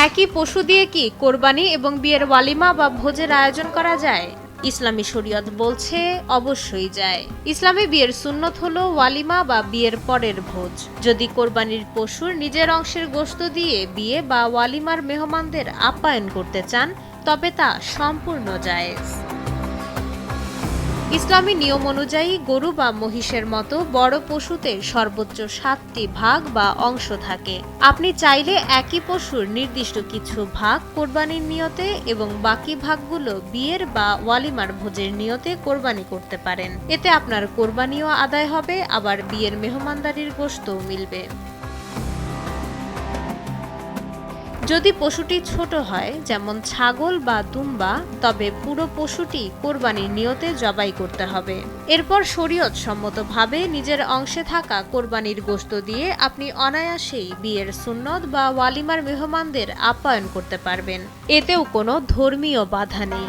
একই পশু দিয়ে কি কোরবানি এবং বিয়ের ওয়ালিমা বা ভোজের আয়োজন করা যায়? ইসলামী শরীয়ত বলছে অবশ্যই যায়। ইসলামী বিয়ের সুন্নত হলো ওয়ালিমা বা বিয়ের পরের ভোজ। যদি কোরবানির পশুর নিজের অংশের গোশত দিয়ে বিয়ে বা ওয়ালিমার মেহমানদের আপ্যায়ন করতে চান তবে তা সম্পূর্ণ জায়েজ। ইসলামী নিয়ম অনুযায়ী গরু বা মহিষের মতো বড় পশুতে সর্বোচ্চ 7টি ভাগ বা অংশ থাকে। আপনি চাইলে একই পশুর নির্দিষ্ট কিছু ভাগ কোরবানির নিয়তে এবং বাকি ভাগগুলো বিয়ের বা ওয়ালিমার ভোজের নিয়তে কোরবানি করতে পারেন। এতে আপনার কোরবানিও আদায় হবে, আবার বিয়ের মেহমানদারির গোশতও মিলবে। যদি পশুটি ছোট হয়, যেমন ছাগল বা দুম্বা, তবে পুরো পশুটি কোরবানির নিয়তে জবাই করতে হবে। এরপর শরীয়ত সম্মতভাবে নিজের অংশে থাকা কোরবানির গোশত দিয়ে আপনি অনায়াসেই বিয়ের সুন্নত বা ওয়ালিমার মেহমানদের আপ্যায়ন করতে পারবেন। এতেও কোনো ধর্মীয় বাধা নেই।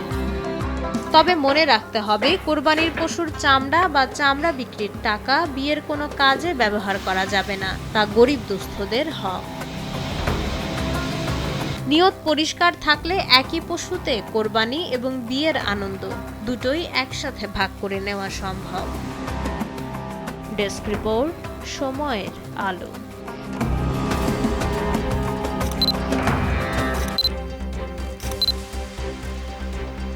তবে মনে রাখতে হবে, কোরবানির পশুর চামড়া বা চামড়া বিক্রির টাকা বিয়ের কোনো কাজে ব্যবহার করা যাবে না, তা গরিব দুস্থদের হক। নিয়ত পরিষ্কার থাকলে একই পশুতে কোরবানি এবং বিয়ের আনন্দ দুটোই একসাথে ভাগ করে নেওয়া সম্ভব। ডেস্ক রিপোর্ট, সময়ের আলো।